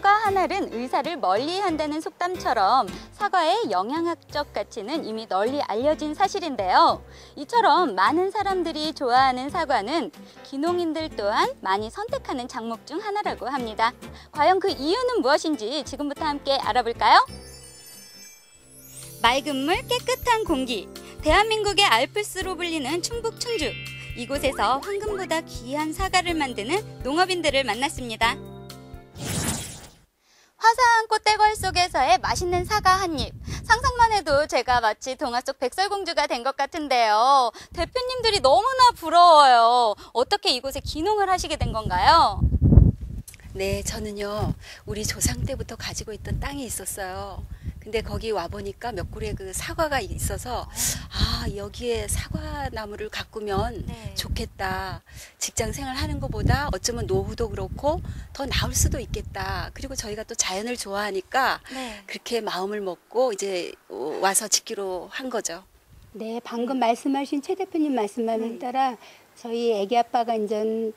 사과 한 알은 의사를 멀리한다는 속담처럼 사과의 영양학적 가치는 이미 널리 알려진 사실인데요. 이처럼 많은 사람들이 좋아하는 사과는 귀농인들 또한 많이 선택하는 작물 중 하나라고 합니다. 과연 그 이유는 무엇인지 지금부터 함께 알아볼까요? 맑은 물, 깨끗한 공기, 대한민국의 알프스로 불리는 충북 춘주. 이곳에서 황금보다 귀한 사과를 만드는 농업인들을 만났습니다. 화사한 꽃대궐 속에서의 맛있는 사과 한 입. 상상만 해도 제가 마치 동화 속 백설공주가 된 것 같은데요. 대표님들이 너무나 부러워요. 어떻게 이곳에 귀농을 하시게 된 건가요? 네, 저는요, 우리 조상 때부터 가지고 있던 땅이 있었어요. 근데 거기 와보니까 몇 그루의 그 사과가 있어서, 아, 여기에 사과나무를 가꾸면 좋겠다. 직장 생활 하는 것보다 어쩌면 노후도 그렇고 더 나을 수도 있겠다. 그리고 저희가 또 자연을 좋아하니까 그렇게 마음을 먹고 이제 와서 짓기로 한 거죠. 네, 방금 말씀하신 최 대표님 말씀에 따라 저희 애기 아빠가 이제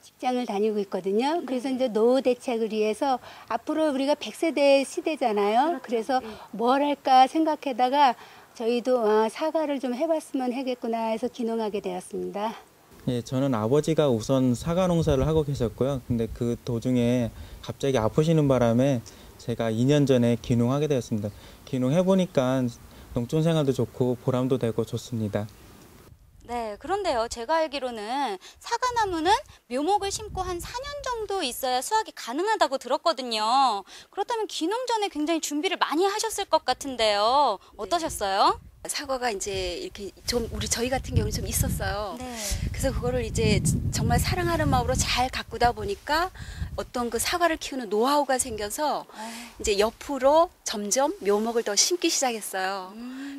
직장을 다니고 있거든요. 그래서 이제 노후 대책을 위해서 앞으로 우리가 100세대 시대잖아요. 그래서 뭘 할까 생각하다가 저희도 사과를 좀 해봤으면 하겠구나 해서 귀농하게 되었습니다. 예, 저는 아버지가 우선 사과 농사를 하고 계셨고요. 근데 그 도중에 갑자기 아프시는 바람에 제가 2년 전에 귀농하게 되었습니다. 귀농해보니까 농촌 생활도 좋고 보람도 되고 좋습니다. 네, 그런데요. 제가 알기로는 사과나무는 묘목을 심고 한 4년 정도 있어야 수확이 가능하다고 들었거든요. 그렇다면 귀농 전에 굉장히 준비를 많이 하셨을 것 같은데요. 어떠셨어요? 사과가 이제 이렇게 좀 저희 같은 경우는 좀 있었어요. 네. 그래서 그거를 이제 정말 사랑하는 마음으로 잘 가꾸다 보니까 어떤 그 사과를 키우는 노하우가 생겨서 이제 옆으로 점점 묘목을 더 심기 시작했어요.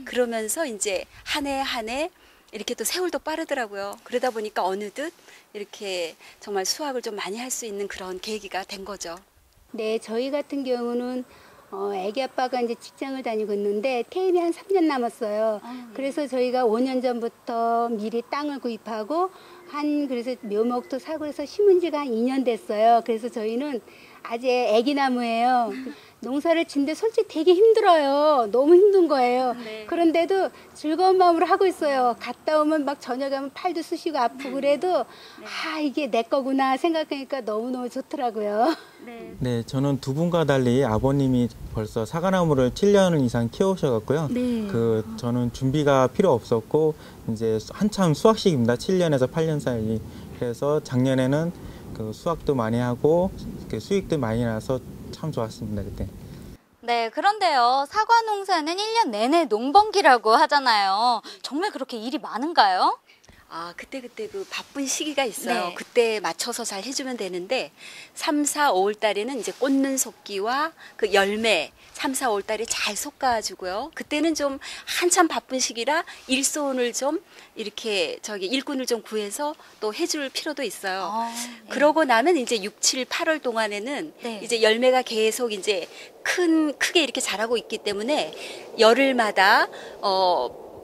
그러면서 이제 한 해 한 해 이렇게 또 세월도 빠르더라고요. 그러다 보니까 어느덧 이렇게 정말 수확을 좀 많이 할 수 있는 그런 계기가 된 거죠. 네, 저희 같은 경우는 애기 아빠가 이제 직장을 다니고 있는데 퇴임이 한 3년 남았어요. 그래서 저희가 5년 전부터 미리 땅을 구입하고 그래서 묘목도 사고 해서 심은 지가 한 2년 됐어요. 그래서 저희는 아직 애기 나무예요. 농사를 짓는데 솔직히 되게 힘들어요. 너무 힘든 거예요. 그런데도 즐거운 마음으로 하고 있어요. 갔다 오면 막 저녁에 하면 팔도 쑤시고 아프고 그래도 이게 내 거구나 생각하니까 너무너무 좋더라고요. 네, 저는 두 분과 달리 아버님이 벌써 사과나무를 7년 이상 키우셔갖고요. 저는 준비가 필요 없었고 이제 한참 수확 시기입니다. 7년에서 8년 사이. 그래서 작년에는 그 수확도 많이 하고 수익도 많이 나서 참 좋았습니다, 그때. 네, 그런데요. 사과 농사는 1년 내내 농번기라고 하잖아요. 정말 그렇게 일이 많은가요? 그때 그 바쁜 시기가 있어요. 그때 맞춰서 잘 해주면 되는데 3, 4, 5월 달에는 이제 꽂는 속기와 그 열매 3, 4, 5월 달에 잘 솎아주고요. 그때는 좀 한참 바쁜 시기라 일손을 좀 이렇게 일꾼을 좀 구해서 또 해줄 필요도 있어요. 그러고 나면 이제 6, 7, 8월 동안에는 이제 열매가 계속 이제 크게 이렇게 자라고 있기 때문에 열흘마다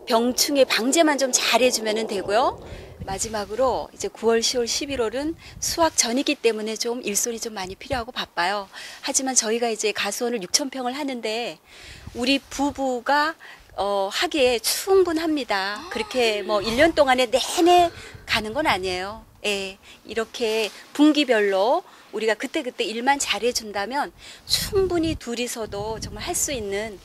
병충해 방제만 좀 잘해주면 되고요. 마지막으로 이제 9월, 10월, 11월은 수확 전이기 때문에 좀 일손이 좀 많이 필요하고 바빠요. 하지만 저희가 이제 가수원을 6,000평을 하는데 우리 부부가 하기에 충분합니다. 그렇게 뭐 1년 동안에 내내 가는 건 아니에요. 예, 이렇게 분기별로 우리가 그때그때 일만 잘해준다면 충분히 둘이서도 정말 할 수 있는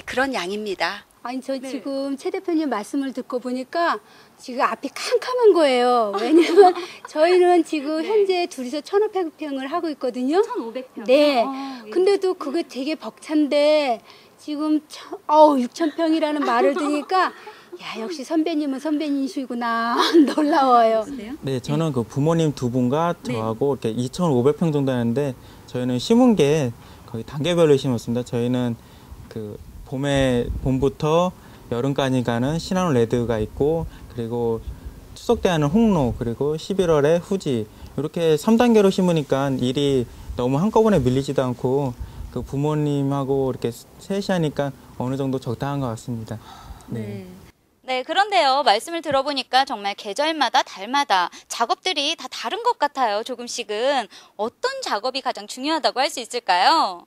그런 양입니다. 아니, 지금 최 대표님 말씀을 듣고 보니까 지금 앞이 캄캄한 거예요. 왜냐면 저희는 지금 현재 둘이서 1,500평을 하고 있거든요. 1,500평? 네. 근데도 그게 되게 벅찬데 지금 6,000평이라는 말을 들으니까 역시 선배님은 선배님이시구나. 놀라워요. 네, 저는 그 부모님 두 분과 저하고 이렇게 2,500평 정도 하는데 저희는 심은 게 거의 단계별로 심었습니다. 저희는 그 봄부터 여름까지 가는 시나몬 레드가 있고 그리고 추석 때 하는 홍로 그리고 11월에 후지 이렇게 3단계로 심으니까 일이 너무 한꺼번에 밀리지도 않고 그 부모님하고 이렇게 셋이 하니까 어느 정도 적당한 것 같습니다. 네, 그런데요. 말씀을 들어보니까 정말 계절마다 달마다 작업들이 다 다른 것 같아요. 조금씩은. 어떤 작업이 가장 중요하다고 할 수 있을까요?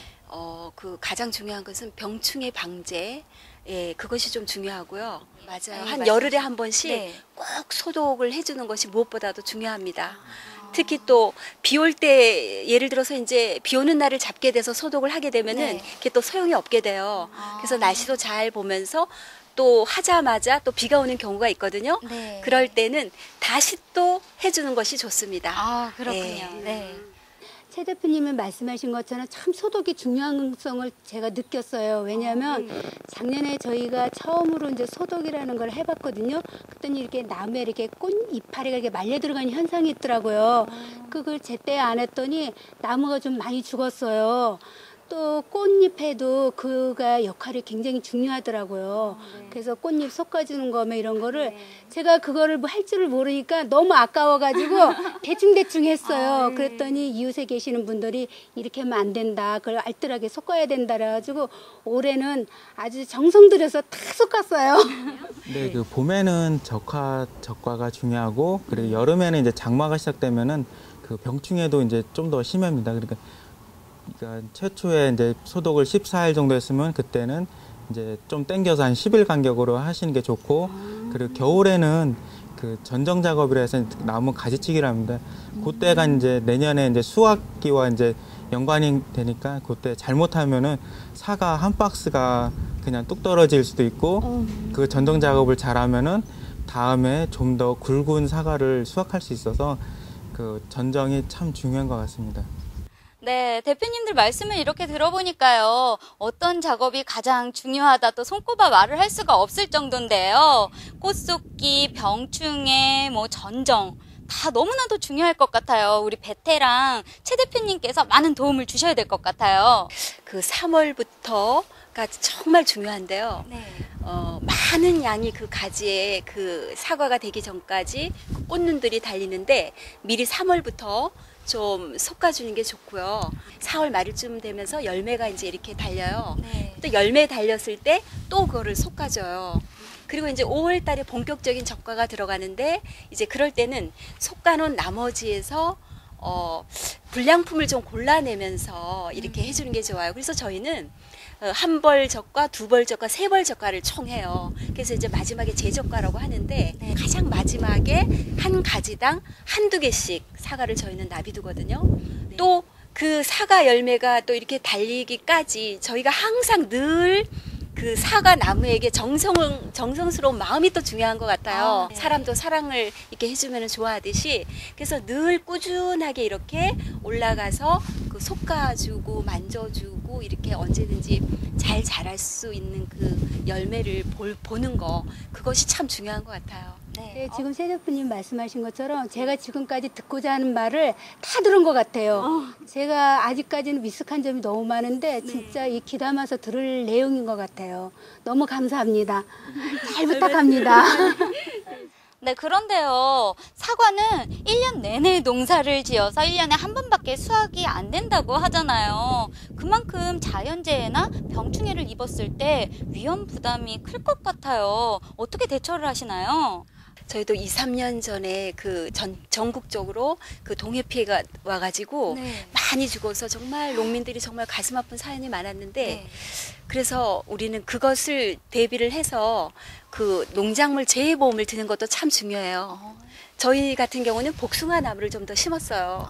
그 가장 중요한 것은 병충해 방제. 예, 그것이 좀 중요하고요. 맞아요. 한 열흘에 한 번씩 네. 꼭 소독을 해주는 것이 무엇보다도 중요합니다. 특히 또 비 올 때 예를 들어서 이제 비 오는 날을 잡게 돼서 소독을 하게 되면은 네. 그게 또 소용이 없게 돼요. 그래서 날씨도 잘 보면서 또 하자마자 또 비가 오는 경우가 있거든요. 네. 그럴 때는 다시 또 해주는 것이 좋습니다. 아, 그렇군요. 예. 네. 최 대표님이 말씀하신 것처럼 참 소독이 중요성을 제가 느꼈어요. 왜냐하면 작년에 저희가 처음으로 이제 소독이라는 걸 해봤거든요. 그랬더니 이렇게 나무에 이렇게 꽃 이파리가 이렇게 말려 들어가는 현상이 있더라고요. 그걸 제때 안 했더니 나무가 좀 많이 죽었어요. 또 꽃잎에도 그가 역할이 굉장히 중요하더라고요. 그래서 꽃잎 솎아주는 거면 이런 거를 제가 그거를 뭐 할 줄을 모르니까 너무 아까워가지고 대충대충 했어요. 그랬더니 이웃에 계시는 분들이 이렇게 하면 안 된다. 그걸 알뜰하게 솎아야 된다. 그래가지고 올해는 아주 정성 들여서 다 솎았어요. 네, 그 봄에는 적과가 중요하고 그리고 여름에는 이제 장마가 시작되면은 그 병충해도 이제 좀 더 심합니다. 그러니까 최초에 이제 소독을 14일 정도 했으면 그때는 이제 좀 땡겨서 한 10일 간격으로 하시는 게 좋고 그리고 겨울에는 그 전정 작업이라 해서 나무 가지치기를 합니다. 그때가 이제 내년에 이제 수확기와 이제 연관이 되니까 그때 잘못하면은 사과 한 박스가 그냥 뚝 떨어질 수도 있고 그 전정 작업을 잘하면은 다음에 좀 더 굵은 사과를 수확할 수 있어서 그 전정이 참 중요한 것 같습니다. 네, 대표님들 말씀을 이렇게 들어보니까요. 어떤 작업이 가장 중요하다 또 손꼽아 말을 할 수가 없을 정도인데요. 꽃속기, 병충해, 전정 다 너무나도 중요할 것 같아요. 우리 베테랑 최 대표님께서 많은 도움을 주셔야 될 것 같아요. 그 3월부터가 정말 중요한데요. 네. 많은 양이 그 가지에 그 사과가 되기 전까지 그 꽃눈들이 달리는데 미리 3월부터 좀 솎아주는 게 좋고요. 4월 말일쯤 되면서 열매가 이제 이렇게 달려요. 네. 또 열매 달렸을 때 또 그거를 솎아줘요. 그리고 이제 5월 달에 본격적인 적과가 들어가는데 이제 그럴 때는 솎아놓은 나머지에서 불량품을 좀 골라내면서 이렇게 해주는 게 좋아요. 그래서 저희는 한 벌 적과, 두 벌 적과, 세 벌 적과를 총 해요. 그래서 이제 마지막에 재적과라고 하는데 가장 마지막에 한 가지당 한두 개씩 사과를 저희는 놔두거든요. 또 그 사과 열매가 또 이렇게 달리기까지 저희가 항상 늘 그 사과 나무에게 정성스러운 마음이 또 중요한 것 같아요. 네. 사람도 사랑을 이렇게 해주면 좋아하듯이 그래서 늘 꾸준하게 이렇게 올라가서 그 솎아주고 만져주고 이렇게 언제든지 잘 자랄 수 있는 그 열매를 보는 거 그것이 참 중요한 것 같아요. 네, 지금 최 대표님 말씀하신 것처럼 제가 지금까지 듣고자 하는 말을 다 들은 것 같아요. 제가 아직까지는 미숙한 점이 너무 많은데 진짜 이 귀담아서 들을 내용인 것 같아요. 너무 감사합니다. 잘 부탁합니다. 네, 그런데요. 사과는 1년 내내 농사를 지어서 1년에 한 번밖에 수확이 안 된다고 하잖아요. 그만큼 자연재해나 병충해를 입었을 때 위험 부담이 클 것 같아요. 어떻게 대처를 하시나요? 저희도 2, 3년 전에 그 전국적으로 그 동해 피해가 와가지고 네. 많이 죽어서 정말 농민들이 정말 가슴 아픈 사연이 많았는데 네. 그래서 우리는 그것을 대비를 해서 그 농작물 재해보험을 드는 것도 참 중요해요. 저희 같은 경우는 복숭아 나무를 좀 더 심었어요.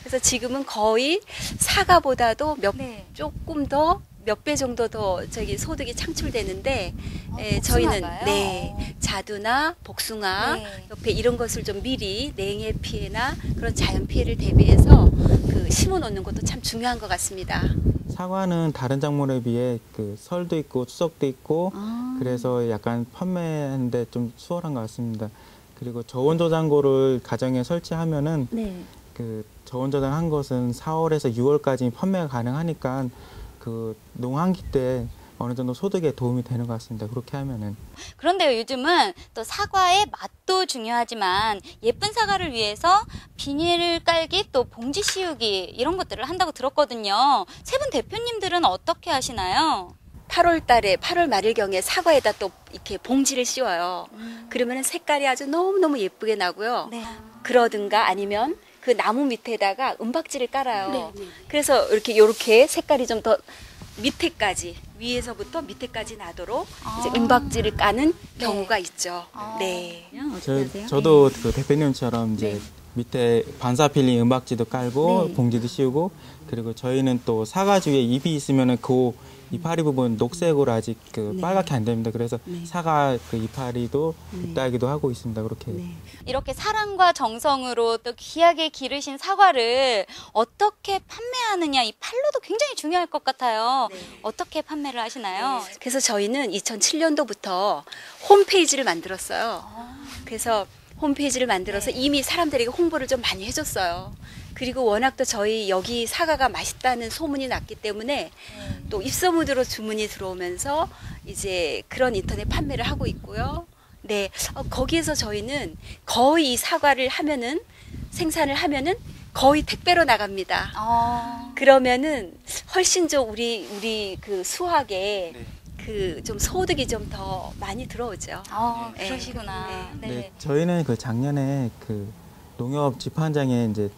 그래서 지금은 거의 사과보다도 조금 더 몇 배 정도 더 소득이 창출되는데 저희는 자두나 복숭아 옆에 이런 것을 좀 미리 냉해 피해나 그런 자연 피해를 대비해서 그 심어 놓는 것도 참 중요한 것 같습니다. 사과는 다른 작물에 비해 그 설도 있고 추석도 있고 그래서 약간 판매하는데 좀 수월한 것 같습니다. 그리고 저온 저장고를 가정에 설치하면은 그 저온 저장한 것은 4월에서 6월까지 판매가 가능하니까 그 농한기 때 어느 정도 소득에 도움이 되는 것 같습니다. 그렇게 하면은. 그런데요, 요즘은 또 사과의 맛도 중요하지만 예쁜 사과를 위해서 비닐 깔기 또 봉지 씌우기 이런 것들을 한다고 들었거든요. 세 분 대표님들은 어떻게 하시나요? 8월 달에 8월 말일경에 사과에다 또 이렇게 봉지를 씌워요. 그러면 색깔이 아주 너무너무 예쁘게 나고요. 네. 그러든가 아니면 그 나무 밑에다가 은박지를 깔아요. 네. 그래서 이렇게 색깔이 좀 더 밑에까지 위에서부터 밑에까지 나도록 이제 은박지를 까는 네. 경우가 있죠. 아. 네. 저도 그 대표님처럼 이제 네. 밑에 반사필링 은박지도 깔고 네. 봉지도 씌우고 그리고 저희는 또 사과주에 잎이 있으면은 그 이파리 부분 녹색으로 아직 그 빨갛게 안 됩니다. 그래서 사과 그 이파리도 잎따기도 하고 있습니다. 그렇게. 이렇게 사랑과 정성으로 또 귀하게 기르신 사과를 어떻게 판매하느냐 이 판로도 굉장히 중요할 것 같아요. 어떻게 판매를 하시나요? 그래서 저희는 2007년도부터 홈페이지를 만들었어요. 그래서 홈페이지를 만들어서 이미 사람들에게 홍보를 좀 많이 해줬어요. 그리고 워낙 또 저희 여기 사과가 맛있다는 소문이 났기 때문에 또 입소문으로 주문이 들어오면서 이제 그런 인터넷 판매를 하고 있고요. 네, 거기에서 저희는 거의 이 사과를 하면은 생산을 하면은 거의 택배로 나갑니다. 그러면은 훨씬 좀 우리 그 수확에 그 좀 소득이 좀 더 많이 들어오죠. 네. 그러시구나. 네. 네, 저희는 그 작년에 그 농협 집판장에 이제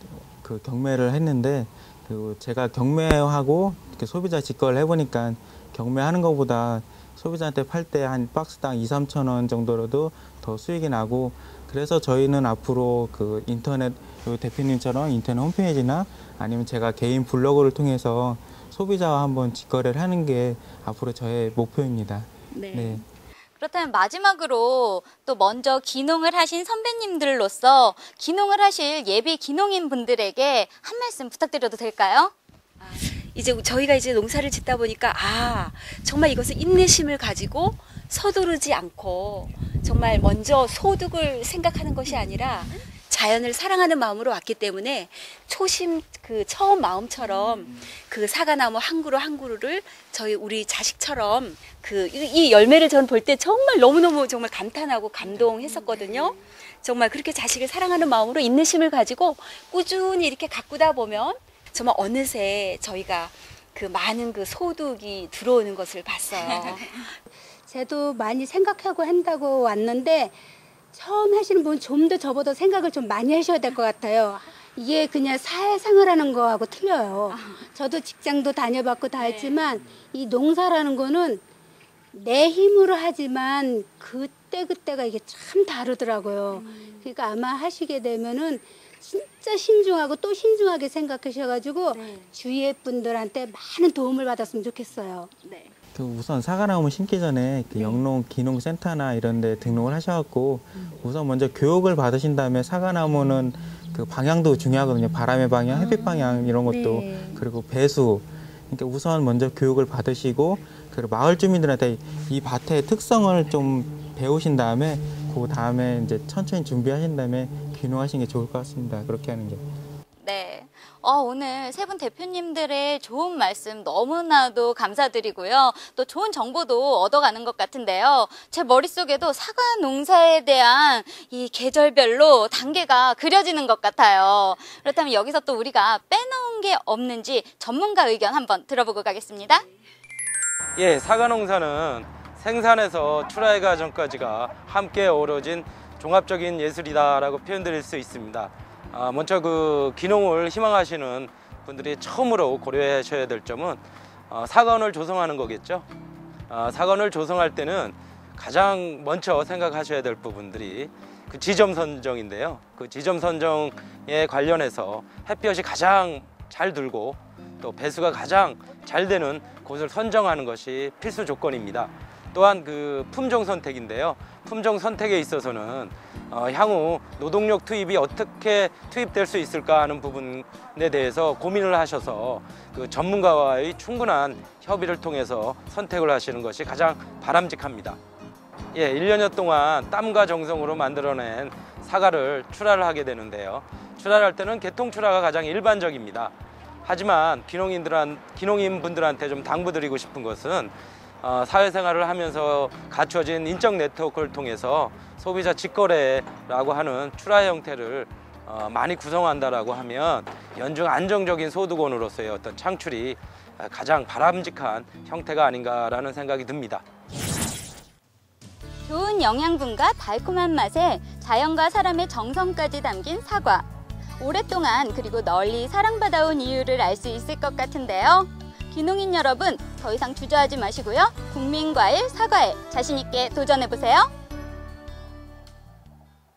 그 경매를 했는데 그 제가 경매하고 이렇게 소비자 직거래를 해보니까 경매하는 것보다 소비자한테 팔 때 한 박스당 2~3천 원 정도로도 더 수익이 나고 그래서 저희는 앞으로 그 인터넷 요 대표님처럼 인터넷 홈페이지나 아니면 제가 개인 블로그를 통해서 소비자와 한번 직거래를 하는 게 앞으로 저의 목표입니다. 네. 그렇다면 마지막으로 또 먼저 기농을 하신 선배님들로서 기농을 하실 예비 기농인 분들에게 한 말씀 부탁드려도 될까요? 이제 저희가 이제 농사를 짓다 보니까 정말 이것은 인내심을 가지고 서두르지 않고 정말 먼저 소득을 생각하는 것이 아니라 자연을 사랑하는 마음으로 왔기 때문에 초심 그 처음 마음처럼 그 사과나무 한 그루 한 그루를 우리 자식처럼 이 열매를 전 볼 때 정말 너무너무 정말 감탄하고 감동했었거든요. 정말 그렇게 자식을 사랑하는 마음으로 인내심을 가지고 꾸준히 이렇게 가꾸다 보면 정말 어느새 저희가 그 많은 그 소득이 들어오는 것을 봤어요. 저도 많이 생각하고 한다고 왔는데 처음 하시는 분 좀 더 저보다 생각을 좀 많이 하셔야 될 것 같아요. 이게 그냥 사회생활하는 거하고 틀려요. 저도 직장도 다녀봤고 다 했지만 이 농사라는 거는 내 힘으로 하지만 그때가 이게 참 다르더라고요. 그러니까 아마 하시게 되면은 진짜 신중하고 또 신중하게 생각하셔가지고 주위의 분들한테 많은 도움을 받았으면 좋겠어요. 네. 그 우선 사과나무 심기 전에 그 영농 기농센터나 이런 데 등록을 하셔갖고 우선 먼저 교육을 받으신 다음에 사과나무는 그 방향도 중요하거든요. 바람의 방향, 햇빛 방향 이런 것도 그리고 배수. 그러니까 우선 먼저 교육을 받으시고 그리고 마을 주민들한테 이 밭의 특성을 좀 배우신 다음에 그 다음에 이제 천천히 준비하신 다음에 귀농하시는 게 좋을 것 같습니다. 그렇게 하는 게. 네. 오늘 세 분 대표님들의 좋은 말씀 너무나도 감사드리고요. 또 좋은 정보도 얻어가는 것 같은데요. 제 머릿속에도 사과 농사에 대한 이 계절별로 단계가 그려지는 것 같아요. 그렇다면 여기서 또 우리가 빼놓은 게 없는지 전문가 의견 한번 들어보고 가겠습니다. 예, 사과 농사는 생산에서 출하의 과정까지가 함께 어우러진 종합적인 예술이다라고 표현드릴 수 있습니다. 먼저 그 귀농을 희망하시는 분들이 처음으로 고려하셔야 될 점은 사과원을 조성하는 거겠죠. 사과원을 조성할 때는 가장 먼저 생각하셔야 될 부분들이 그 지점 선정인데요. 그 지점 선정에 관련해서 햇볕이 가장 잘 들고 또 배수가 가장 잘 되는 곳을 선정하는 것이 필수 조건입니다. 또한 그 품종 선택인데요. 품종 선택에 있어서는 향후 노동력 투입이 어떻게 투입될 수 있을까 하는 부분에 대해서 고민을 하셔서 그 전문가와의 충분한 협의를 통해서 선택을 하시는 것이 가장 바람직합니다. 예, 1년여 동안 땀과 정성으로 만들어낸 사과를 출하를 하게 되는데요. 출하를 할 때는 계통 출하가 가장 일반적입니다. 하지만 귀농인분들한테 좀 당부드리고 싶은 것은 사회생활을 하면서 갖춰진 인적 네트워크를 통해서 소비자 직거래라고 하는 출하 형태를 많이 구성한다라고 하면 연중 안정적인 소득원으로서의 어떤 창출이 가장 바람직한 형태가 아닌가라는 생각이 듭니다. 좋은 영양분과 달콤한 맛에 자연과 사람의 정성까지 담긴 사과. 오랫동안 그리고 널리 사랑받아온 이유를 알 수 있을 것 같은데요. 귀농인 여러분, 더 이상 주저하지 마시고요. 국민과일 사과에 자신 있게 도전해보세요.